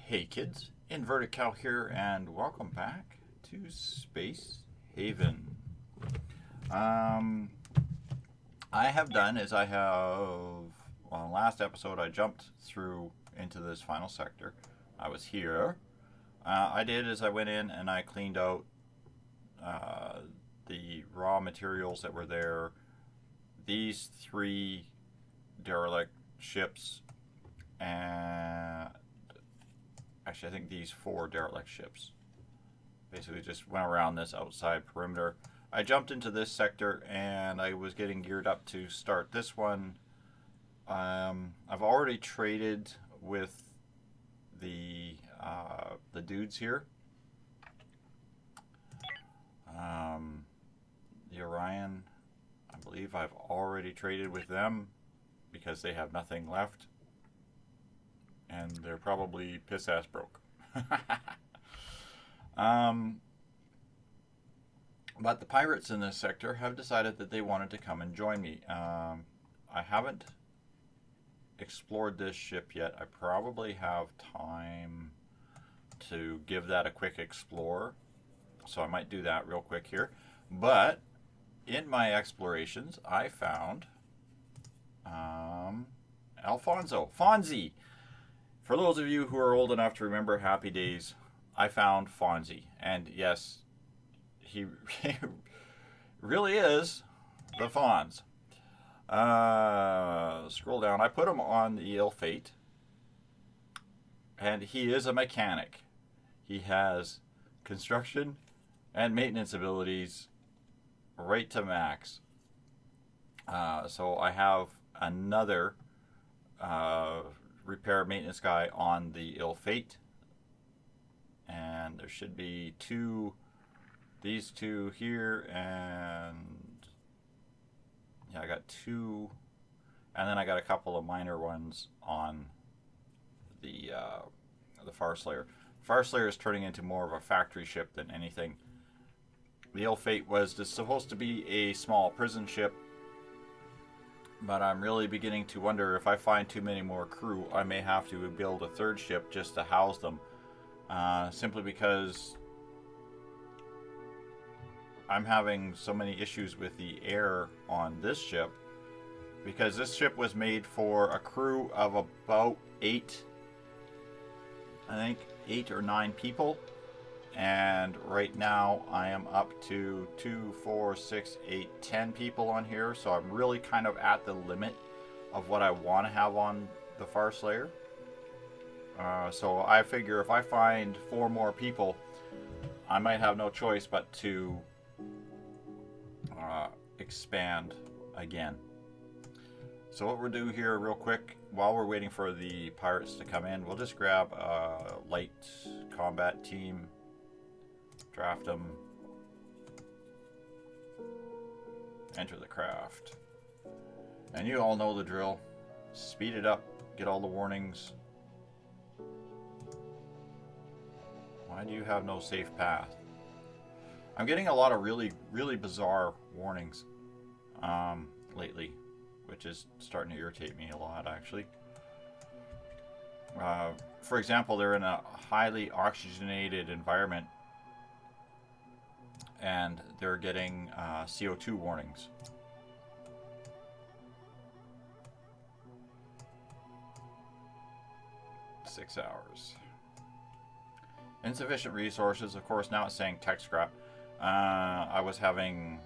Hey kids, Inverted Cow here, and welcome back to Space Haven. Um, I have done is last episode I jumped through into this final sector. I was here. I did is I went in and I cleaned out the raw materials that were there. These three derelict ships and actually I think these four derelict ships. Basically just went around this outside perimeter. I jumped into this sector and I was getting geared up to start this one. I've already traded with the dudes here. The Orion, I believe I've already traded with them because they have nothing left. And they're probably piss-ass broke. But the pirates in this sector have decided that they wanted to come and join me. I haven't explored this ship yet. I probably have time to give that a quick explore. So I might do that real quick here. But in my explorations, I found Fonzie. For those of you who are old enough to remember Happy Days, I found Fonzie. And yes, he really is the Fonz. Scroll down. I put him on the Ill Fate. And he is a mechanic. He has construction and maintenance abilities right to max. So I have another repair maintenance guy on the Ill Fate, and there should be these two here, and yeah, I got two, and then I got a couple of minor ones on the Farslayer. Farslayer is turning into more of a factory ship than anything. The Ill Fate was just supposed to be a small prison ship, but I'm really beginning to wonder if I find too many more crew, I may have to build a third ship just to house them. Simply because I'm having so many issues with the air on this ship. Because this ship was made for a crew of about 8 or 9 people. And right now I am up to 2, 4, 6, 8, 10 people on here. So I'm really kind of at the limit of what I want to have on the Farslayer. So I figure if I find 4 more people, I might have no choice but to expand again. So what we'll do here real quick, while we're waiting for the pirates to come in, we'll just grab a light combat team. Draft them. Enter the craft. And you all know the drill. Speed it up. Get all the warnings. Why do you have no safe path? I'm getting a lot of really, really bizarre warnings lately, which is starting to irritate me a lot, actually. For example, they're in a highly oxygenated environment, and they're getting CO2 warnings. Six hours. Insufficient resources. Of course, now it's saying tech scrap. I was having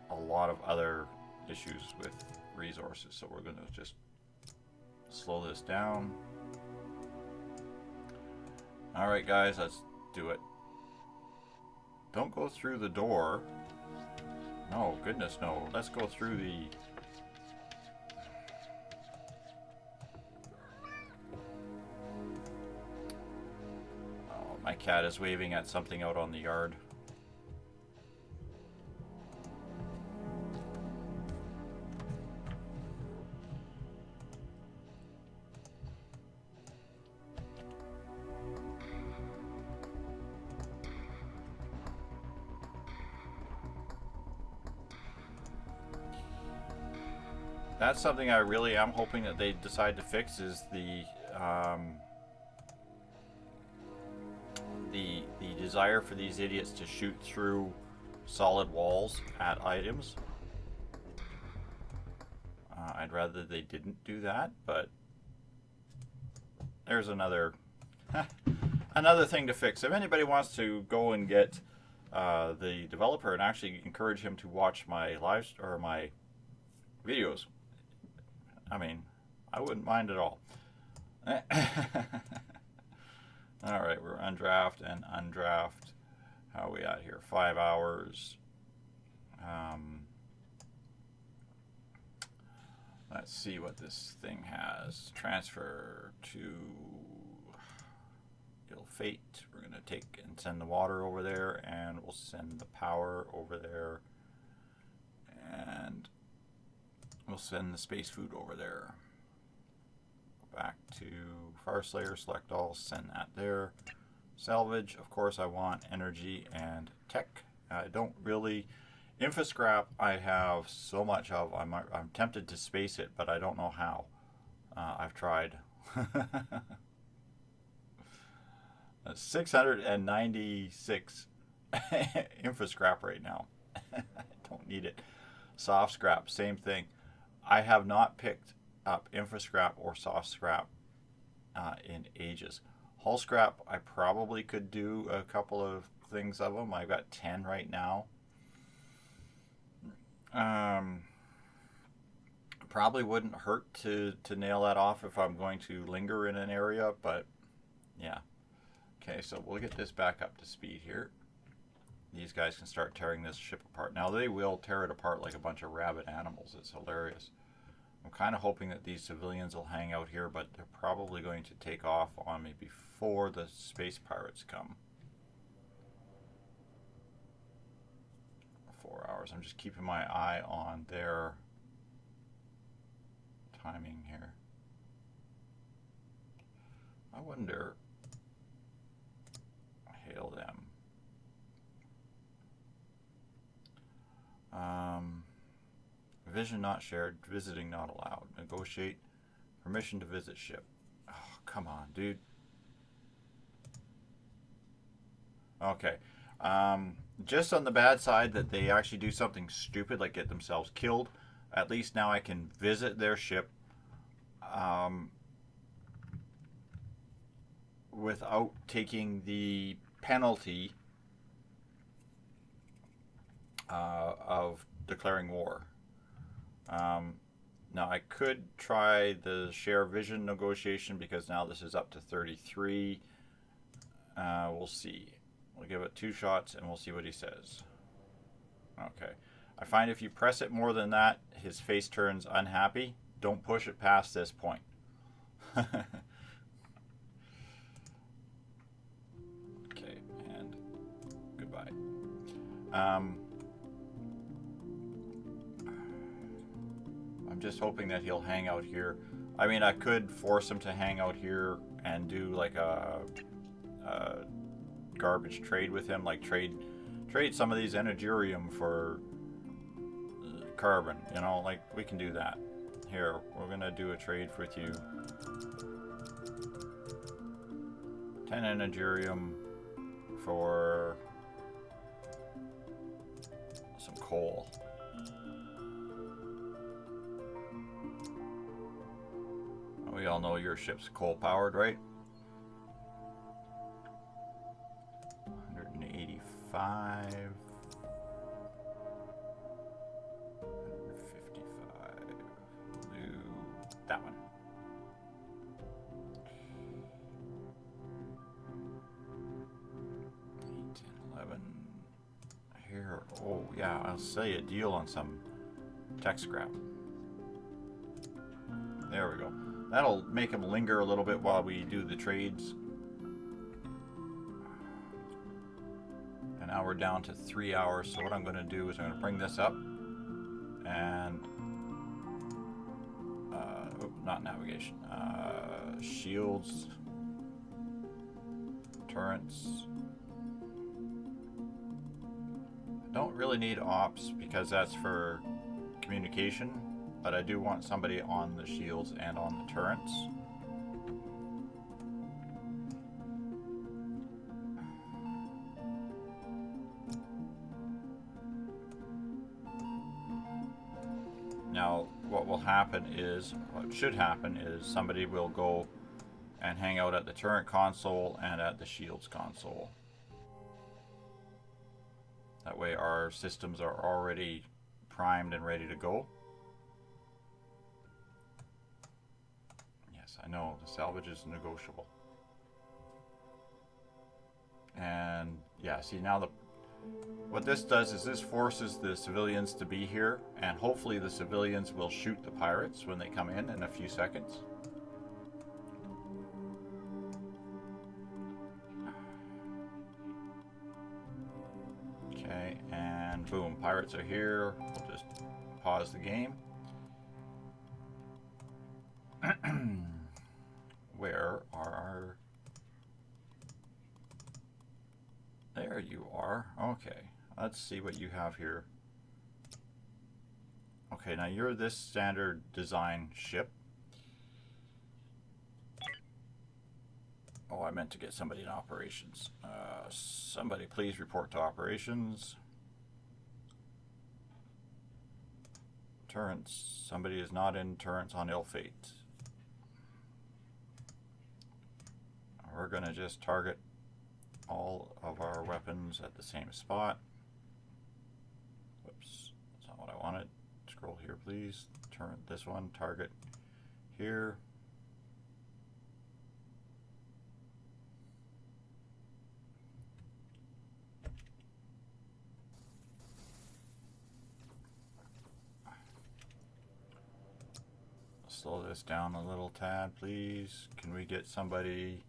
a lot of other issues with resources, so we're going to just slow this down. Alright guys, let's do it. Don't go through the door. No, goodness no. Let's go through the... Oh, my cat is waving at something out on the yard. That's something I really am hoping that they decide to fix, is the desire for these idiots to shoot through solid walls at items. I'd rather they didn't do that, but there's another another thing to fix. If anybody wants to go and get the developer and actually encourage him to watch my lives or my videos, I mean, I wouldn't mind at all. All right, we're undraft and undraft. How are we at here? 5 hours. Let's see what this thing has. Transfer to ill fate. We're going to take and send the water over there, and we'll send the power over there, and we'll send the space food over there. Go back to Farslayer, select all, send that there. Salvage, of course I want energy and tech. I don't really... Infoscrap I have so much of. I'm tempted to space it, but I don't know how. I've tried. 696 infoscrap right now. I don't need it. Soft scrap, same thing. I have not picked up infoscrap or soft scrap in ages. Hull scrap, I probably could do a couple of things of them. I've got 10 right now. Probably wouldn't hurt to nail that off if I'm going to linger in an area, but yeah. Okay, so we'll get this back up to speed here. These guys can start tearing this ship apart. Now they will tear it apart like a bunch of rabid animals. It's hilarious. I'm kind of hoping that these civilians will hang out here, but they're probably going to take off on me before the space pirates come. 4 hours. I'm just keeping my eye on their timing here. I wonder... Hail them. Vision not shared. Visiting not allowed. Negotiate. Permission to visit ship. Oh, come on, dude. Okay. Just on the bad side that they actually do something stupid like get themselves killed. At least now I can visit their ship without taking the penalty of declaring war. Now I could try the share vision negotiation because now this is up to 33. We'll see. We'll give it 2 shots and we'll see what he says. Okay. I find if you press it more than that, his face turns unhappy. Don't push it past this point. Okay, and goodbye. I'm just hoping that he'll hang out here. I mean, I could force him to hang out here and do like a garbage trade with him, like trade some of these Energiurium for carbon, you know, like we can do that. Here, we're gonna do a trade with you. 10 Energiurium for some coal. We all know your ship's coal powered, right? 185. 155. We'll do that one. Here, oh yeah, I'll sell you a deal on some tech scrap. There we go. That'll make him linger a little bit while we do the trades. And now we're down to 3 hours, so what I'm going to do is I'm going to bring this up and not navigation, shields, turrets. Don't really need ops because that's for communication, but I do want somebody on the shields and on the turrets. what will happen is, what should happen is, somebody will go and hang out at the turret console and at the shields console. That way our systems are already primed and ready to go. Yes, I know, the salvage is negotiable. And yeah, see now what this does is this forces the civilians to be here, and hopefully the civilians will shoot the pirates when they come in a few seconds. Okay, and boom, pirates are here. We'll just pause the game. Where are our... There you are. Okay, let's see what you have here. Okay, now you're this standard design ship. Oh, I meant to get somebody in operations. Somebody please report to operations. Turrets. Somebody is not in turrets on ill fate. We're going to just target all of our weapons at the same spot. Whoops, that's not what I wanted. Scroll here, please. Turn this one, target here. Slow this down a little tad, please. Can we get somebody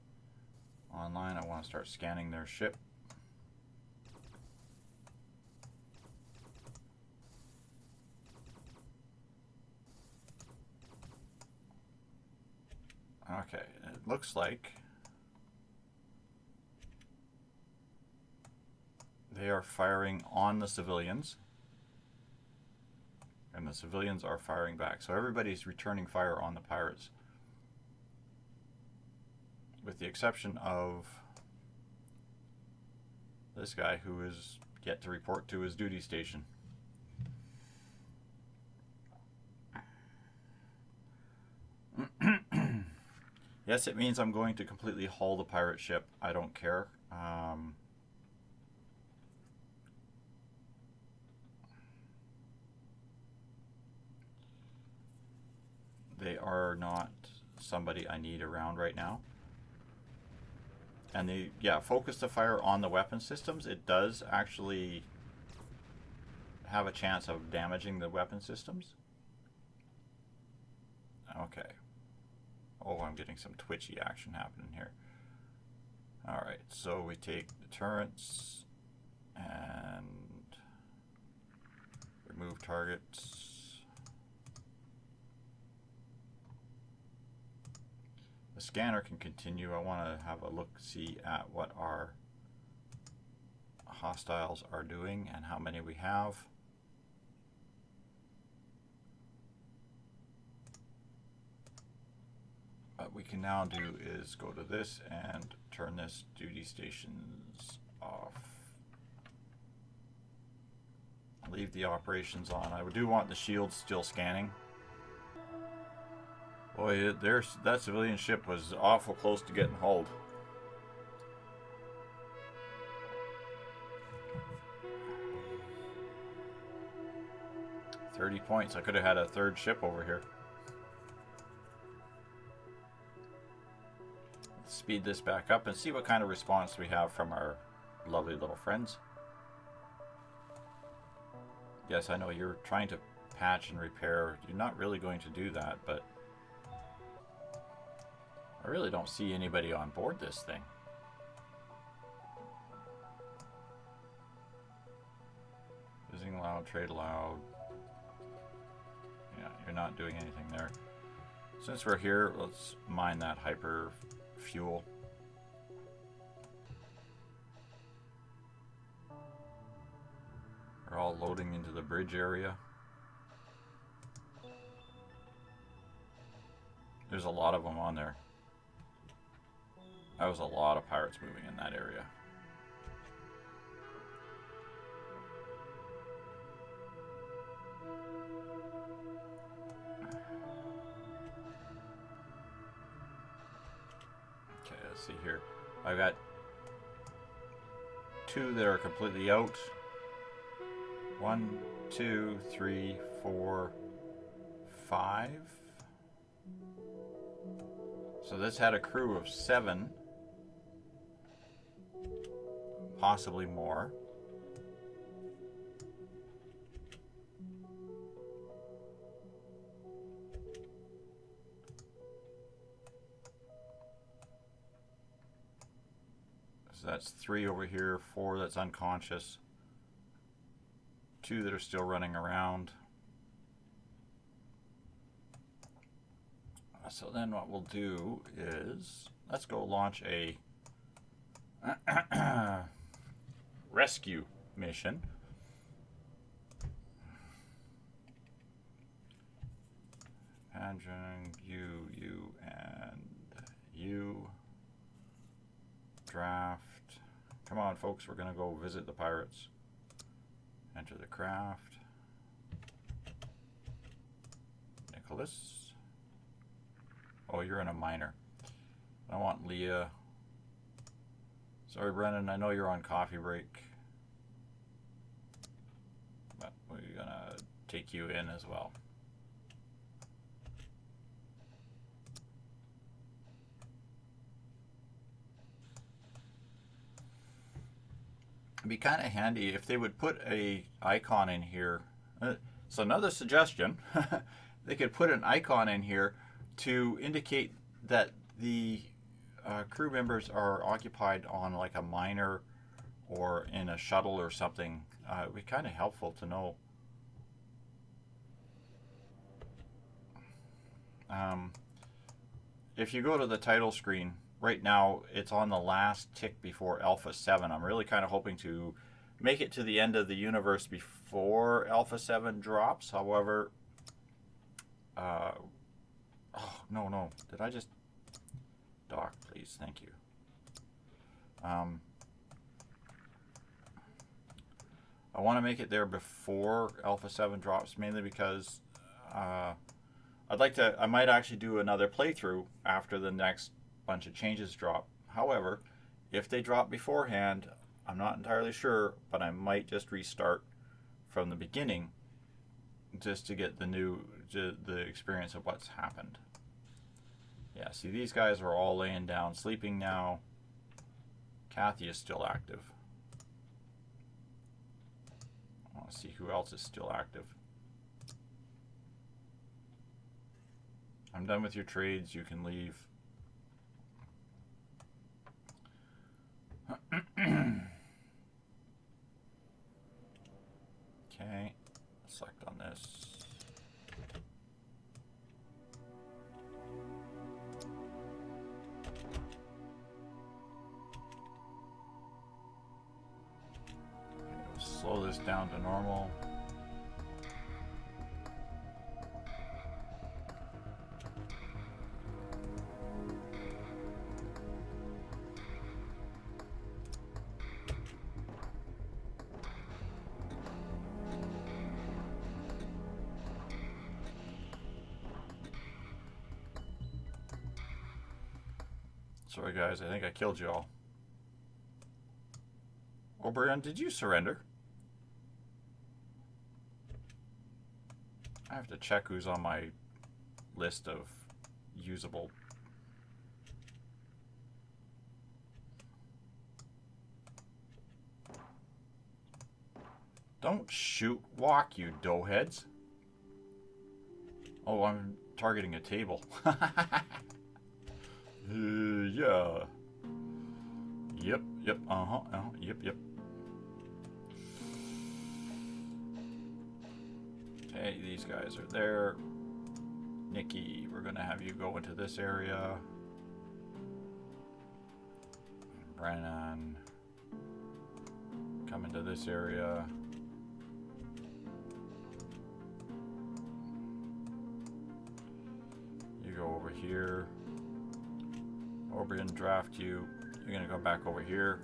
online? I want to start scanning their ship. Okay, it looks like they are firing on the civilians, and the civilians are firing back. So everybody's returning fire on the pirates, with the exception of this guy who is yet to report to his duty station. Yes, it means I'm going to completely hull the pirate ship. I don't care. They are not somebody I need around right now. And they, yeah, focus the fire on the weapon systems. It does actually have a chance of damaging the weapon systems. Okay. Oh, I'm getting some twitchy action happening here. Alright, so we take the turrets and remove targets. The scanner can continue. I want to have a look-see at what our hostiles are doing and how many we have. What we can now do is go to this and turn this duty stations off. Leave the operations on. I do want the shields still scanning. Boy, that civilian ship was awful close to getting hulled. $30 points. I could have had a third ship over here. Speed this back up and see what kind of response we have from our lovely little friends. Yes, I know you're trying to patch and repair. You're not really going to do that, but I really don't see anybody on board this thing. Using loud, trade loud. Yeah, you're not doing anything there. Since we're here, let's mine that hyper fuel. We're all loading into the bridge area. There's a lot of them on there. That was a lot of pirates moving in that area. let's see here. I've got 2 that are completely out. 1, 2, 3, 4, 5. So this had a crew of 7, possibly more. So that's 3 over here, 4 that's unconscious, 2 that are still running around. So then what we'll do is, let's go launch a rescue mission. Andrew, you, and you. Draft. Come on, folks, we're going to go visit the pirates. Enter the craft. Nicholas. Oh, you're in a minor. I want Leah. Sorry, Brennan, I know you're on coffee break. But we're going to take you in as well. It'd be kind of handy if they would put a icon in here. So another suggestion, they could put an icon in here to indicate that the crew members are occupied on like a miner or in a shuttle or something. It'd be kind of helpful to know. If you go to the title screen, right now it's on the last tick before Alpha 7. I'm really kind of hoping to make it to the end of the universe before Alpha 7 drops. However, oh, no. Did I just dock, please? Thank you. I want to make it there before Alpha 7 drops, mainly because I might actually do another playthrough after the next bunch of changes drop. However, if they drop beforehand, I'm not entirely sure, but I might just restart from the beginning just to get the experience of what's happened. Yeah, see, these guys are all laying down sleeping now. Kathy is still active. I want to see who else is still active. I'm done with your trades. You can leave. Okay, select on this. Okay, we'll slow this down to normal. Sorry guys, I think I killed you all. Oberon, did you surrender? I have to check who's on my list of usable. Don't shoot, walk, you doughheads. Oh, I'm targeting a table. Yeah. Yep, yep. Okay, these guys are there. Nikki, we're gonna have you go into this area. Brennan, come into this area. You go over here. Oberon, draft you. You're gonna go back over here.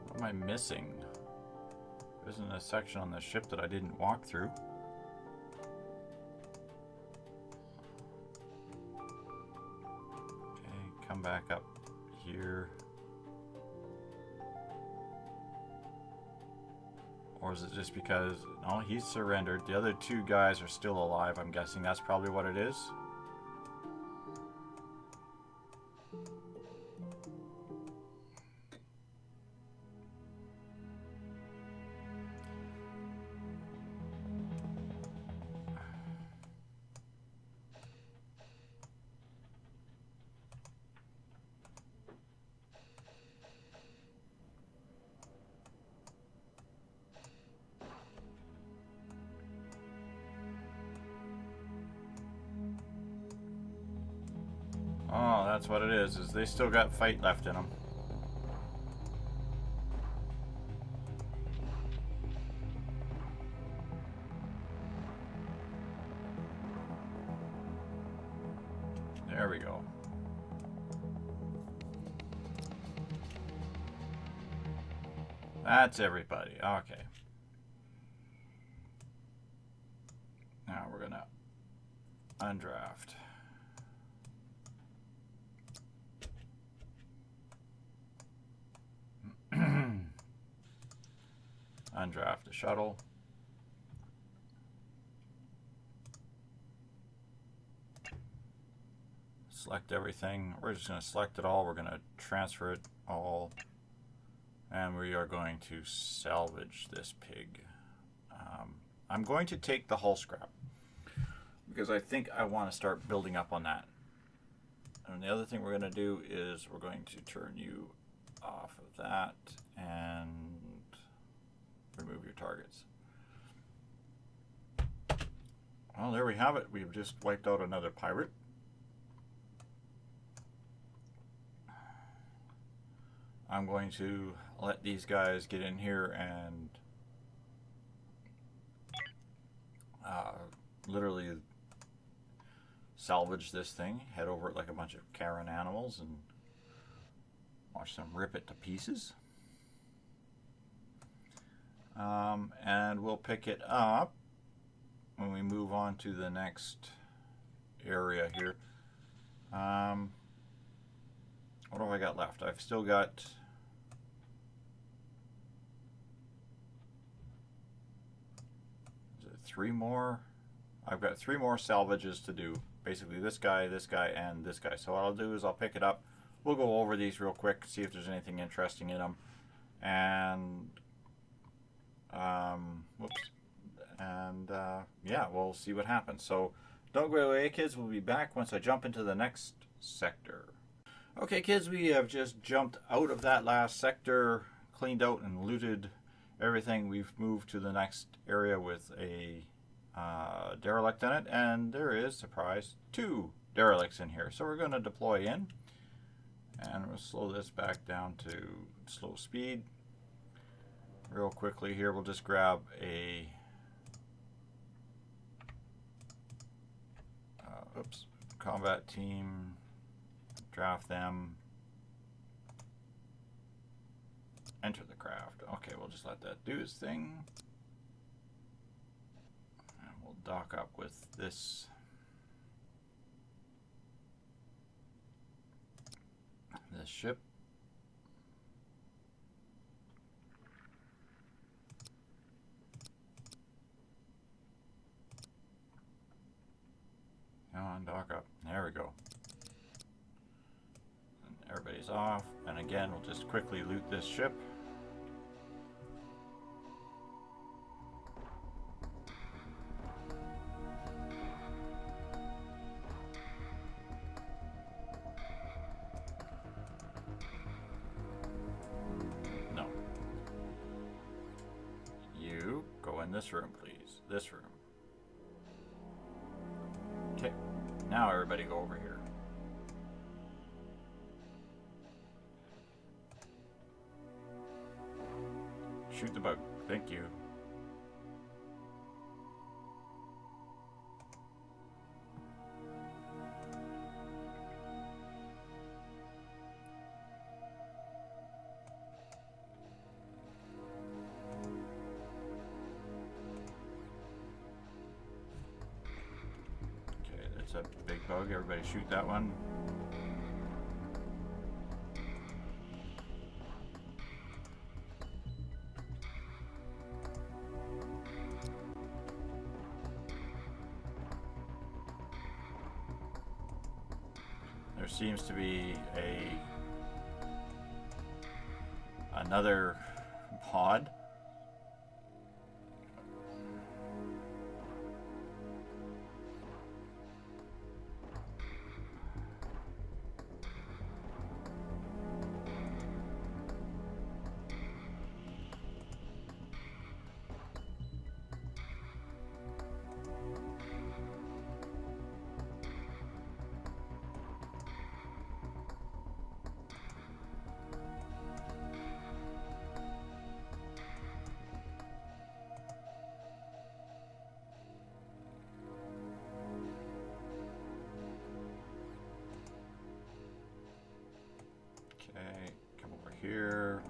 What am I missing? There isn't a section on the ship that I didn't walk through. come back up here? Or is it just because... No, he's surrendered. The other two guys are still alive, I'm guessing. That's probably what it is. Oh, that's what it is they still got fight left in them. There we go. That's everybody. Okay. Now we're gonna undraft. Undraft the shuttle. Select everything. We're just going to select it all. We're going to transfer it all. And we are going to salvage this pig. I'm going to take the hull scrap because I think I want to start building up on that. And the other thing we're going to do is we're going to turn you off of that and remove your targets. Well, there we have it. We've just wiped out another pirate. I'm going to let these guys get in here and literally salvage this thing, head over it like a bunch of Karen animals and watch them rip it to pieces. And we'll pick it up when we move on to the next area here. What have I got left? I've still got three more. I've got three more salvages to do. Basically this guy, and this guy. So what I'll do is I'll pick it up. We'll go over these real quick, see if there's anything interesting in them. And yeah, we'll see what happens. So don't go away, kids. We'll be back once I jump into the next sector. Okay, kids, we have just jumped out of that last sector, cleaned out and looted everything. We've moved to the next area with a derelict in it, and there is, surprise, 2 derelicts in here. So we're going to deploy in, and we'll slow this back down to slow speed. Real quickly here, we'll just grab a combat team, draft them, enter the craft. Okay, we'll just let that do its thing. And we'll dock up with this ship. Come on, dock up. There we go. And everybody's off. And again, we'll just quickly loot this ship. No. You go in this room, please. This room. Okay, now everybody go over here. Shoot the bug. Thank you. A big bug. Everybody shoot that one. There seems to be another pod. Okay, come over here.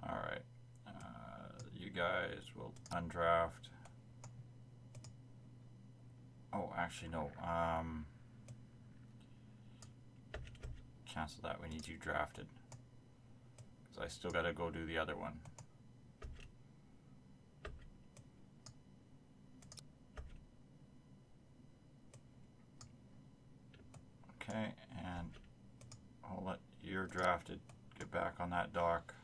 All right, you guys will undraft. Oh, actually, no. Cancel that. We need you drafted. Because I still got to go do the other one. Okay, and I'll let you're drafted. Get back on that dock.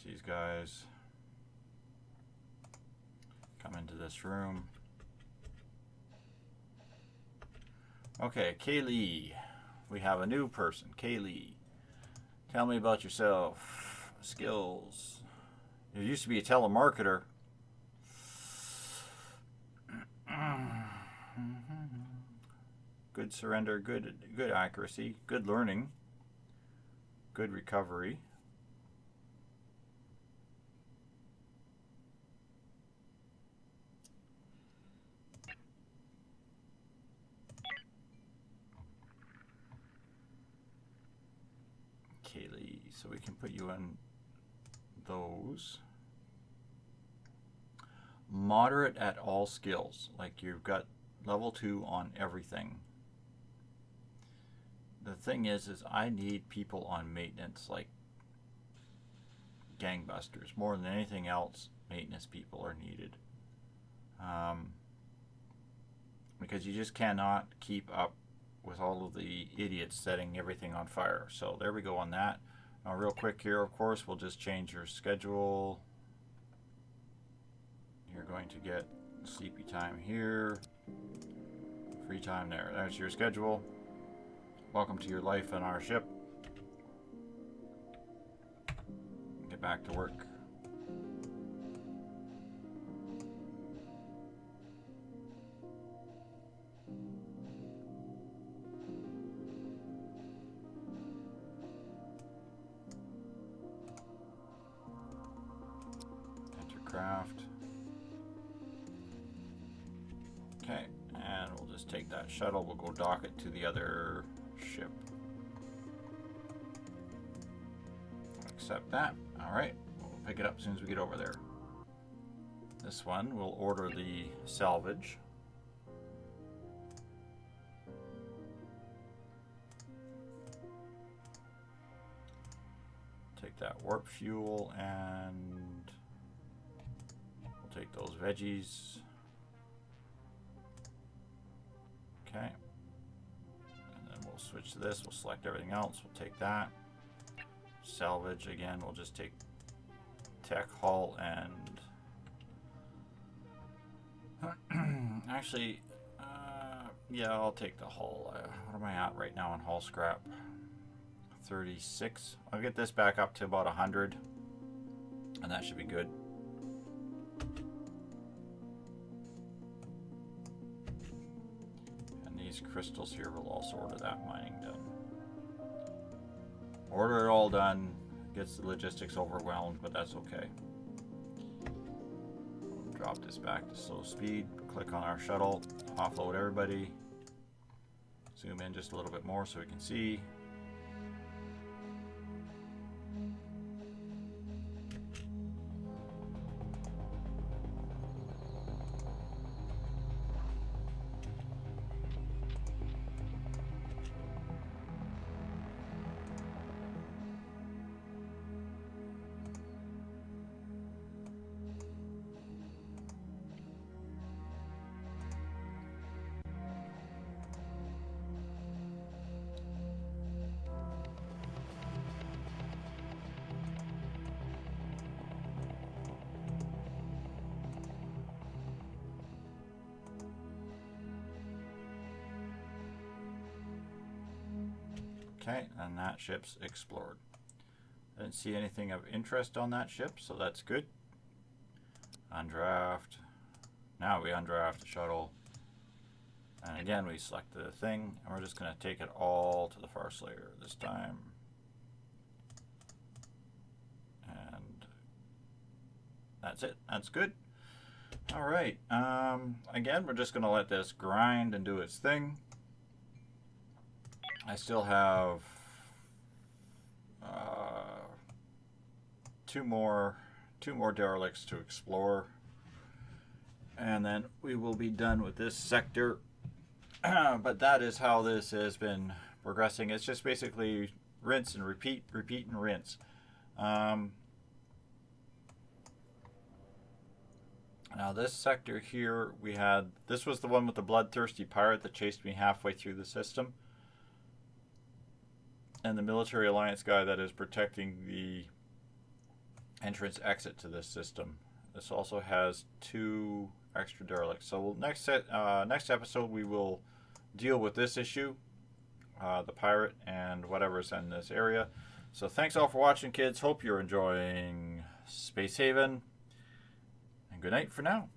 These guys come into this room. Okay, Kaylee. We have a new person, Kaylee. Tell me about yourself. Skills. You used to be a telemarketer. Good surrender, good accuracy, good learning, good recovery. Kaylee, so we can put you in those. Moderate at all skills, like you've got level 2 on everything. The thing is I need people on maintenance like gangbusters. More than anything else, maintenance people are needed. Because you just cannot keep up with all of the idiots setting everything on fire. So there we go on that. Now real quick here, of course, we'll just change your schedule. You're going to get sleepy time here, free time there. There's your schedule. Welcome to your life on our ship. Get back to work. Enter craft. Okay, and we'll just take that shuttle. We'll go dock it to the other ship. Accept that. Alright, we'll pick it up as soon as we get over there. This one, we'll order the salvage. Take that warp fuel and we'll take those veggies. Okay. And then we'll switch to this. We'll select everything else. We'll take that. Salvage again. We'll just take tech, hull, and actually, yeah, I'll take the hull. What am I at right now on hull scrap? 36. I'll get this back up to about 100, and that should be good. And these crystals here will also order that mining done. Order it all done. Gets the logistics overwhelmed, but that's okay. Drop this back to slow speed. Click on our shuttle. Offload everybody. Zoom in just a little bit more so we can see. Okay, and that ship's explored. I didn't see anything of interest on that ship, so that's good. Undraft. Now we undraft the shuttle. And again, we select the thing, and we're just going to take it all to the Farslayer this time. And that's it. That's good. All right. Again, we're just going to let this grind and do its thing. I still have two more derelicts to explore, and then we will be done with this sector. But that is how this has been progressing. It's just basically rinse and repeat, repeat and rinse. Now this sector here, this was the one with the bloodthirsty pirate that chased me halfway through the system, and the military alliance guy that is protecting the entrance exit to this system. This also has 2 extra derelicts. So next episode we will deal with this issue, the pirate and whatever's in this area. So thanks all for watching, kids. Hope you're enjoying Space Haven, and good night for now.